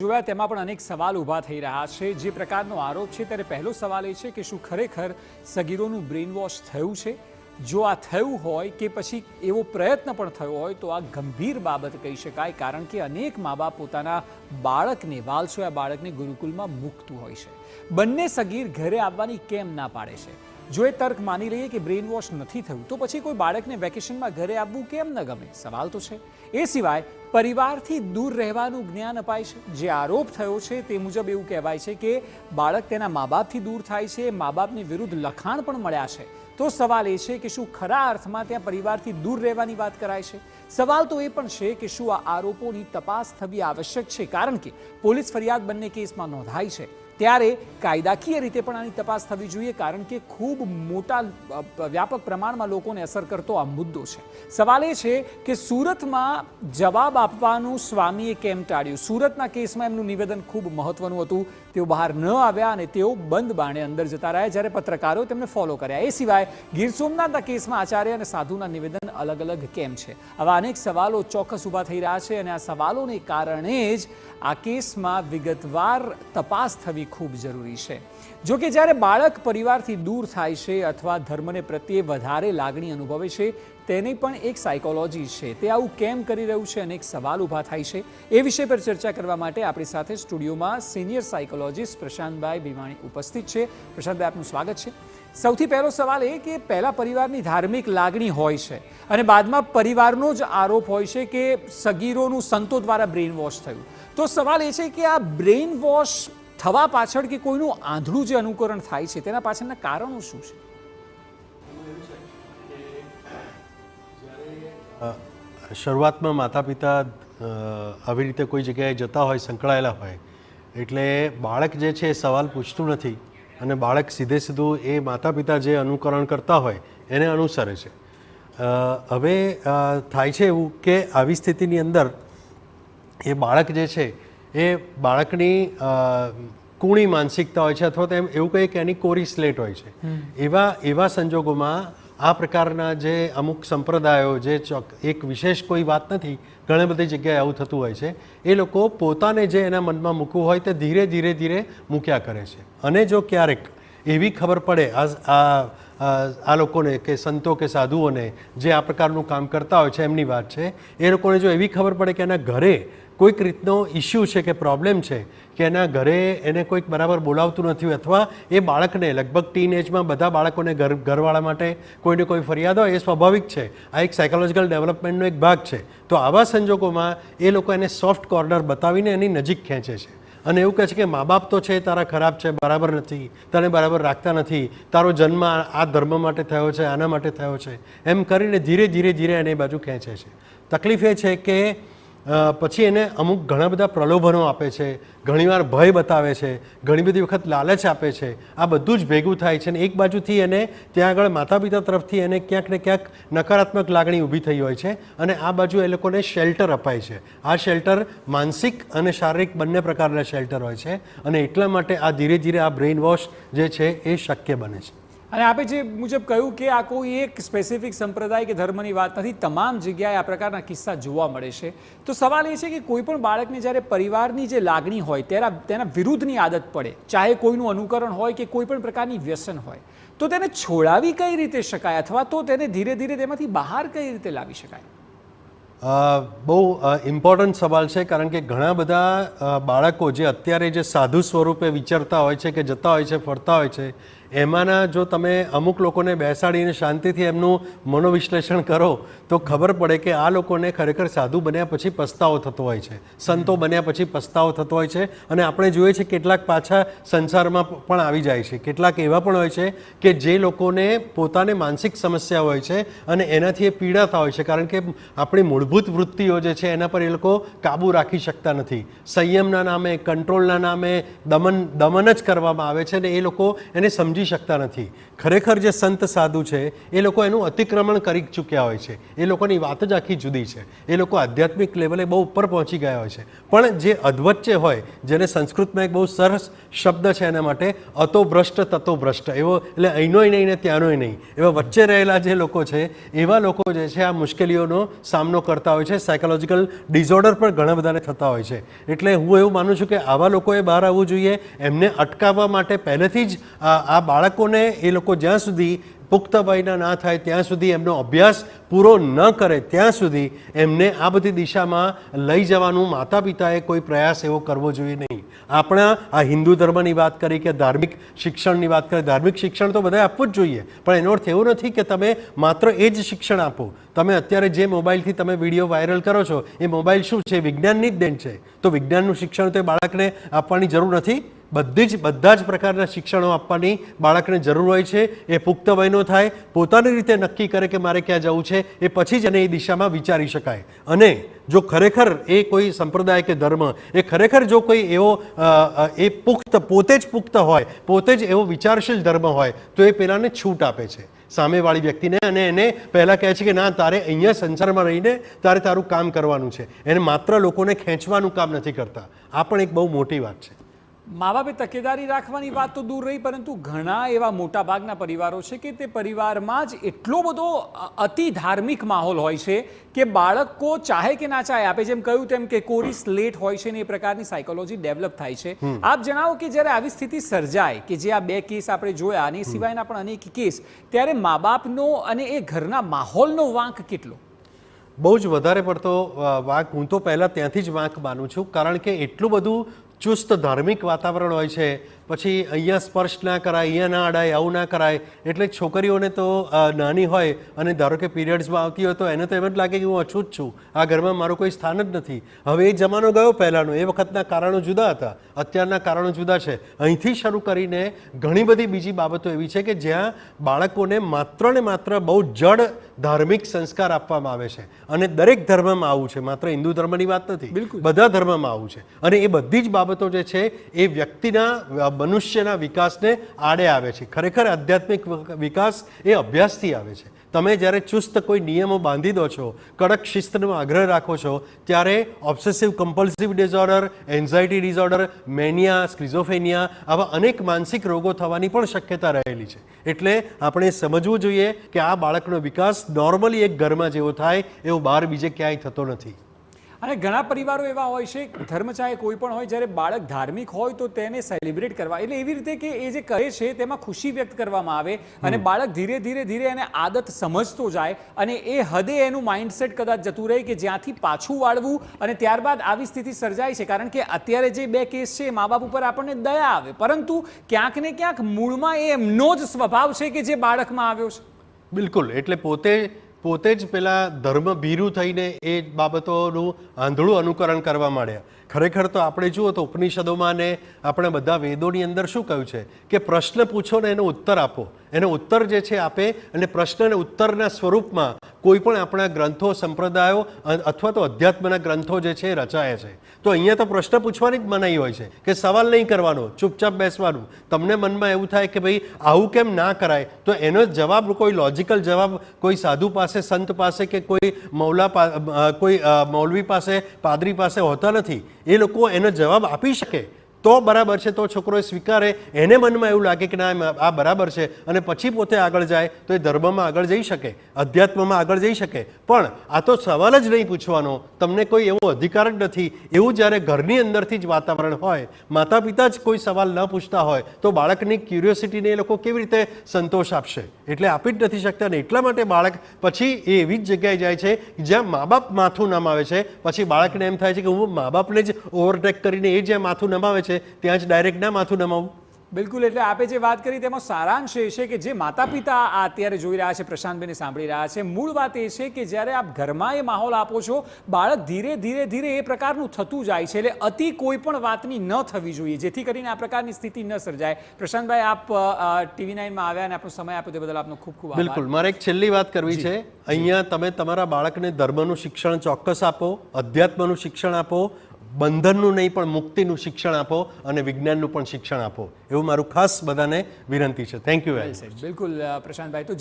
જોયા તેમાં પણ અનેક સવાલ ઊભા થઈ રહ્યા છે। જે પ્રકારનો આરોપ છે ત્યારે પહેલો સવાલ એ છે કે શું ખરેખર સગીરોનું બ્રેઇન વોશ થયું છે? જો આ થયું હોય કે પછી એવો પ્રયત્ન પણ થયો હોય તો આ ગંભીર બાબત કહી શકાય, કારણ કે અનેક મા બાપ પોતાના બાળકને વાલસોયા બાળકને ગુરુકુલમાં મૂકતું હોય છે। બંને સગીર ઘરે આવવાની કેમ ના પાડે છે? જો એ તર્ક માની લઈએ કે બ્રેઇન વોશ નથી થયું તો પછી કોઈ બાળકને વેકેશનમાં ઘરે આવવું કેમ ન ગમે? સવાલ તો છે। એ સિવાય પરિવારથી દૂર રહેવાનું જ્ઞાન અપાય છે। જે આરોપ થયો છે તે મુજબ એવું કહેવાય છે કે બાળક તેના મા બાપથી દૂર થાય છે, મા બાપની વિરુદ્ધ લખાણ પણ મળ્યા છે। તો સવાલ એ છે કે શું ખરા અર્થમાં ત્યાં પરિવારથી દૂર રહેવાની વાત કરાય છે? સવાલ તો એ પણ છે કે શું આ આરોપોની તપાસ થવી આવશ્યક છે, કારણ કે પોલીસ ફરિયાદ બંને કેસમાં નોંધાઈ છે। ત્યારે કાયદાકીય રીતે પણ આની તપાસ થવી જોઈએ, કારણ કે ખૂબ મોટા વ્યાપક પ્રમાણમાં લોકોને અસર કરતો આ મુદ્દો છે। સવાલ એ છે કે સુરતમાં જવાબ આપવાનું સ્વામીએ કેમ ટાળ્યું? સુરતના કેસમાં એમનું નિવેદન ખૂબ મહત્વનું હતું। તેઓ બહાર ન આવ્યા અને તેઓ બંધ બારણે અંદર જતા રહ્યા, જ્યારે પત્રકારો તેમને ફોલો કર્યા। એ સિવાય ગીર સોમનાથના કેસમાં આચાર્ય અને સાધુના નિવેદન અલગ અલગ કેમ છે? આવા અનેક સવાલો ચોક્કસ ઊભા થઈ રહ્યા છે અને આ સવાલોને કારણે જ આ કેસમાં વિગતવાર તપાસ થવી ખૂબ જરૂરી છે। જો કે જ્યારે બાળક પરિવારથી દૂર થાય છે અથવા ધર્મને પ્રત્યે વધારે લાગણી અનુભવે છે, તેની પણ એક સાયકોલોજી છે। તે આવું કેમ કરી રહ્યું છે? અનેક સવાલ ઊભા થાય છે। એ વિષય પર ચર્ચા કરવા માટે આપણી સાથે સ્ટુડિયોમાં સિનિયર સાયકોલોજીસ્ટ પ્રશાંતભાઈ ભીમાણી ઉપસ્થિત છે। પ્રશાંતભાઈ, આપનું સ્વાગત છે। સૌથી પહેલો સવાલ એ કે પહેલા પરિવારની ધાર્મિક લાગણી હોય છે અને બાદમાં પરિવારનો જ આરોપ હોય છે કે સગીરોનું સંતો દ્વારા બ્રેઇન વોશ થયું। તો સવાલ એ છે કે આ બ્રેઇન વોશ થવા પાછળ કે કોઈનું આંધળું જે અનુકરણ થાય છે તેના પાછળના કારણો શું છે? શરૂઆતમાં માતા પિતા આવી રીતે કોઈ જગ્યાએ જતા હોય, સંકળાયેલા હોય, એટલે બાળક જે છે એ સવાલ પૂછતું નથી અને બાળક સીધે સીધું એ માતા પિતા જે અનુકરણ કરતા હોય એને અનુસરે છે। હવે થાય છે એવું કે આવી સ્થિતિની અંદર એ બાળક જે છે એ બાળકની કૂણી માનસિકતા હોય છે, અથવા તો એમ એવું કહીએ કે એની કોરી સ્લેટ હોય છે। એવા સંજોગોમાં આ પ્રકારના જે અમુક સંપ્રદાયો, જે એક વિશેષ કોઈ વાત નથી, ઘણી બધી જગ્યાએ આવું થતું હોય છે, એ લોકો પોતાને જે એના મનમાં મૂકવું હોય તે ધીરે ધીરે મૂક્યા કરે છે। અને જો ક્યારેક એવી ખબર પડે આ લોકોને કે સંતો કે સાધુઓને જે આ પ્રકારનું કામ કરતા હોય છે એમની વાત છે, એ લોકોને જો એવી ખબર પડે કે એના ઘરે કોઈક રીતનો ઇસ્યુ છે કે પ્રોબ્લેમ છે, કે એના ઘરે એને કોઈક બરાબર બોલાવતું નથી, અથવા એ બાળકને લગભગ ટીન એજમાં બધા બાળકોને ઘરવાળા માટે કોઈને કોઈ ફરિયાદ હોય, એ સ્વાભાવિક છે, આ એક સાયકોલોજીકલ ડેવલપમેન્ટનો એક ભાગ છે। તો આવા સંજોગોમાં એ લોકો એને સોફ્ટ કોર્નર બતાવીને એની નજીક ખેંચે છે અને એવું કહે છે કે મા બાપ તો છે તારા ખરાબ છે, બરાબર નથી, તને બરાબર રાખતા નથી, તારો જન્મ આ ધર્મ માટે થયો છે, આના માટે થયો છે, એમ કરીને ધીરે ધીરે એને બાજુ ખેંચે છે। તકલીફ એ છે કે પછી એને અમુક ઘણા બધા પ્રલોભનો આપે છે, ઘણીવાર ભય બતાવે છે, ઘણી બધી વખત લાલચ આપે છે। આ બધું જ ભેગું થાય છે અને એક બાજુથી એને ત્યાં આગળ માતા પિતા તરફથી એને ક્યાંક ને ક્યાંક નકારાત્મક લાગણી ઊભી થઈ હોય છે અને આ બાજુ એ લોકોને શેલ્ટર અપાય છે। આ શેલ્ટર માનસિક અને શારીરિક બંને પ્રકારના શેલ્ટર હોય છે અને એટલા માટે આ ધીરે ધીરે આ બ્રેઇન વોશ જે છે એ શક્ય બને છે। અને આપે જે મુજબ કહ્યું કે આ કોઈ એક સ્પેસિફિક સંપ્રદાય કે ધર્મની વાત નથી, તમામ જગ્યાએ આ પ્રકારના કિસ્સા જોવા મળે છે। તો સવાલ એ છે કે કોઈ પણ બાળકને જ્યારે પરિવારની જે લાગણી હોય તેના વિરુદ્ધની આદત પડે, ચાહે કોઈનું અનુકરણ હોય કે કોઈ પણ પ્રકારની વ્યસન હોય, તો તેને છોડાવી કઈ રીતે શકાય, અથવા તો તેને ધીરે ધીરે તેમાંથી બહાર કઈ રીતે લાવી શકાય? બહુ ઇમ્પોર્ટન્ટ સવાલ છે, કારણ કે ઘણા બધા બાળકો જે અત્યારે જે સાધુ સ્વરૂપે વિચરતા હોય છે, કે જતા હોય છે, ફરતા હોય છે, એમાંના જો તમે અમુક લોકોને બેસાડીને શાંતિથી એમનું મનોવિશ્લેષણ કરો તો ખબર પડે કે આ લોકોને ખરેખર સાધુ બન્યા પછી પસ્તાવો થતો હોય છે, સંતો બન્યા પછી પસ્તાવો થતો હોય છે। અને આપણે જોઈએ છીએ કેટલાક પાછા સંસારમાં પણ આવી જાય છે, કેટલાક એવા પણ હોય છે કે જે લોકોને પોતાને માનસિક સમસ્યા હોય છે અને એનાથી એ પીડાતા હોય છે, કારણ કે આપણી મૂળભૂત વૃત્તિઓ જે છે એના પર એ લોકો કાબૂ રાખી શકતા નથી। સંયમના નામે, કંટ્રોલના નામે દમન જ કરવામાં આવે છે અને એ લોકો એને સમજી સમજી શકતા નથી. ખરેખર જે સંત સાધુ છે એ લોકો એનું અતિક્રમણ કરી ચૂક્યા હોય છે. એ લોકોની વાત જ આખી જુદી છે. એ લોકો આધ્યાત્મિક લેવલે બહુ ઉપર પહોંચી ગયા હોય છે. પણ જે અધવચ્ચે હોય, જેને સંસ્કૃતમાં એક બહુ સરસ શબ્દ છે એના માટે, અતો ભ્રષ્ટ તતો ભ્રષ્ટ, એવો એટલે અહીંનોય નહીં ને ત્યાંનોય નહીં, એવા વચ્ચે રહેલા જે લોકો છે એવા લોકો જે છે આ મુશ્કેલીઓનો સામનો કરતા હોય છે. સાયકોલોજીકલ ડિઝોર્ડર પણ ઘણા બધાને થતા હોય છે. એટલે હું એવું માનું છું કે આવા લોકોએ બહાર આવવું જોઈએ. એમને અટકાવવા માટે પહેલેથી જ આ બાળકોને એ લોકો જ્યાં સુધી પુખ્ત વયના ના થાય ત્યાં સુધી, એમનો અભ્યાસ પૂરો ન કરે ત્યાં સુધી એમને આ બધી દિશામાં લઈ જવાનું માતા પિતાએ કોઈ પ્રયાસ એવો કરવો જોઈએ નહીં. આપણા આ હિન્દુ ધર્મની વાત કરી કે ધાર્મિક શિક્ષણની વાત કરી, ધાર્મિક શિક્ષણ તો બધાએ આપવું જ જોઈએ, પણ એનો અર્થ એવો નથી કે તમે માત્ર એ જ શિક્ષણ આપો. તમે અત્યારે જે મોબાઈલથી તમે વિડીયો વાયરલ કરો છો એ મોબાઈલ શું છે? વિજ્ઞાનની જ દેન છે. તો વિજ્ઞાનનું શિક્ષણ તો એ બાળકને આપવાની જરૂર નથી. બધા જ પ્રકારના શિક્ષણો આપવાની બાળકને જરૂર હોય છે. એ પુખ્ત વયનો થાય, પોતાની રીતે નક્કી કરે કે મારે ક્યાં જવું છે, એ પછી જ એને એ દિશામાં વિચારી શકાય. અને જો ખરેખર એ કોઈ સંપ્રદાય કે ધર્મ, એ ખરેખર જો કોઈ એવો એ પોતે જ પુખ્ત હોય, પોતે જ એવો વિચારશીલ ધર્મ હોય, તો એ પેલાને છૂટ આપે છે સામેવાળી વ્યક્તિને, અને એને પહેલાં કહે છે કે ના, તારે અહીંયા સંસારમાં રહીને તારે તારું કામ કરવાનું છે. એને માત્ર લોકોને ખેંચવાનું કામ નથી કરતા. આ પણ એક બહુ મોટી વાત છે. મા બાપે તકેદારી રાખવાની વાત તો દૂર રહી, પરંતુ ઘણા એવા મોટા ભાગના પરિવારો છે કે તે પરિવારમાં જ એટલો બધો અતિ ધાર્મિક માહોલ હોય છે કે બાળકો ચાહે કે ના ચાહે, આપે જેમ કહ્યું તેમ કે કોરી સ્લેટ હોય છે ને એ પ્રકારની સાયકોલોજી ડેવલપ થાય છે. આપ જણાવો કે જ્યારે આવી સ્થિતિ સર્જાય, કે જે આ 2 કેસ આપણે જોયા અને એ સિવાયના પણ અનેક કેસ, ત્યારે મા બાપનો અને એ ઘરના માહોલનો વાંક કેટલો? બહુ જ વધારે પડતો વાંક. હું તો પહેલાં ત્યાંથી જ વાંક માનું છું, કારણ કે એટલું બધું ચુસ્ત ધાર્મિક વાતાવરણ હોય છે. પછી અહીંયા સ્પર્શ ના કરાય, અહીંયા ના અડાય, આવું ના કરાય. એટલે છોકરીઓને તો નાની હોય અને ધારો કે પીરિયડ્સમાં આવતી હોય તો એને તો એમ જ લાગે કે હું અછૂત છું, આ ઘરમાં મારું કોઈ સ્થાન જ નથી. હવે એ જમાનો ગયો પહેલાંનો. એ વખતના કારણો જુદા હતા, અત્યારના કારણો જુદા છે. અહીંથી શરૂ કરીને ઘણી બધી બીજી બાબતો એવી છે કે જ્યાં બાળકોને માત્ર ને માત્ર બહુ જડ ધાર્મિક સંસ્કાર આપવામાં આવે છે. અને દરેક ધર્મમાં આવું છે, માત્ર હિન્દુ ધર્મની વાત નથી, બધા ધર્મમાં આવું છે. અને એ બધી જ બાબતો જે છે એ વ્યક્તિના, મનુષ્યના વિકાસને આડે આવે છે. ખરેખર આધ્યાત્મિક વિકાસ એ અભ્યાસથી આવે છે. તમે જ્યારે ચુસ્ત કોઈ નિયમો બાંધી દો છો, કડક શિસ્તનો આગ્રહ રાખો છો, ત્યારે obsessive compulsive disorder, anxiety disorder, Maniya, સ્કિઝોફેનિયા, આવા અનેક માનસિક રોગો થવાની પણ શક્યતા રહેલી છે. એટલે આપણે સમજવું જોઈએ કે આ બાળકનો વિકાસ નોર્મલી એક ઘરમાં જેવો થાય એવો બહાર બીજે ક્યાંય થતો નથી. અને ઘણા પરિવારો એવા હોય છે, ધર્મ ચાહે કોઈ પણ હોય, જ્યારે બાળક ધાર્મિક હોય તો તેને સેલિબ્રેટ કરવા, એટલે એવી રીતે કે એ જે કરે છે તેમાં ખુશી વ્યક્ત કરવામાં આવે અને બાળક ધીરે ધીરે એને આદત સમજતો જાય અને એ હદે એનું માઇન્ડસેટ કદાચ જતું રહે કે જ્યાંથી પાછું વાળવું, અને ત્યારબાદ આવી સ્થિતિ સર્જાય છે. કારણ કે અત્યારે જે 2 કેસ છે મા બાપ ઉપર આપણને દયા આવે, પરંતુ ક્યાંક ને ક્યાંક મૂળમાં એ એમનો જ સ્વભાવ છે કે જે બાળકમાં આવ્યો છે. બિલકુલ. એટલે પોતે જ પેલા ધર્મ ભીરું થઈને એ બાબતોનું આંધળું અનુકરણ કરવા માંડ્યા. ખરેખર તો આપણે જુઓ તો ઉપનિષદોમાં ને આપણે બધા વેદોની અંદર શું કહ્યું છે કે પ્રશ્ન પૂછો ને એનો ઉત્તર આપો. એનો ઉત્તર જે છે આપે, અને પ્રશ્ન અને ઉત્તરના સ્વરૂપમાં કોઈ પણ આપણા ગ્રંથો, સંપ્રદાયો અથવા તો અધ્યાત્મના ગ્રંથો જે છે રચાયા છે. તો અહીંયા તો પ્રશ્ન પૂછવાની જ મનાઈ હોય છે કે સવાલ નહીં કરવાનો, ચૂપચાપ બેસવાનું. તમને મનમાં એવું થાય કે ભાઈ આવું કેમ ના કરાય, તો એનો જવાબ, કોઈ લોજિકલ જવાબ કોઈ સાધુ પાસે, સંત પાસે કે કોઈ કોઈ મૌલવી પાસે, પાદરી પાસે હોતા નથી. એ લોકો એનો જવાબ આપી શકે તો બરાબર છે, તો છોકરો સ્વીકારે, એને મનમાં એવું લાગે કે ના આ બરાબર છે, અને પછી પોતે આગળ જાય તો એ ધર્મમાં આગળ જઈ શકે, અધ્યાત્મમાં આગળ જઈ શકે. પણ આ તો સવાલ જ નહીં પૂછવાનો, તમને કોઈ એવો અધિકાર જ નથી. એવું જ્યારે ઘરની અંદરથી જ વાતાવરણ હોય, માતા પિતા જ કોઈ સવાલ ન પૂછતા હોય, તો બાળકની ક્યુરિયોસિટીને એ લોકો કેવી રીતે સંતોષ આપશે? એટલે આપી જ નથી શકતા. ને એટલા માટે બાળક પછી એ એવી જ જગ્યાએ જાય છે જ્યાં મા બાપ માથું નમાવે છે. પછી બાળકને એમ થાય છે કે હું મા બાપને જ ઓવરટેક કરીને એ જ્યાં માથું નમાવે છે ત્યાં જ ડાયરેક્ટ ના માથું નમાવું. બિલકુલ. એટલે આપે જે વાત કરી તેમાં સારાંશ એ છે કે જે માતા પિતા આ અત્યારે જોઈ રહ્યા છે, પ્રશાંતભાઈને સાંભળી રહ્યા છે, મૂળ વાત એ છે કે જ્યારે આપ ઘરમાં એ માહોલ આપો છો, બાળક ધીરે એ પ્રકારનું થતું જાય છે. એટલે અતિ કોઈ પણ વાતની ન થવી જોઈએ, જેથી કરીને આ પ્રકારની સ્થિતિ ન સર્જાય. પ્રશાંતભાઈ, આપ TV9માં આવ્યા અને આપણો સમય આપ્યો તે બદલ આપનો ખૂબ ખૂબ આભાર. બિલકુલ. મારે એક છેલ્લી વાત કરવી છે. અહીંયા તમે તમારા બાળકને ધર્મનું શિક્ષણ ચોક્કસ આપો, અધ્યાત્મનું શિક્ષણ આપો, બંધનનું નહીં પણ મુક્તિનું શિક્ષણ આપો અને વિજ્ઞાનનું પણ શિક્ષણ આપો એવું મારું ખાસ બધાને વિનંતી છે. Thank you very much. બિલકુલ પ્રશાંતભાઈ. તો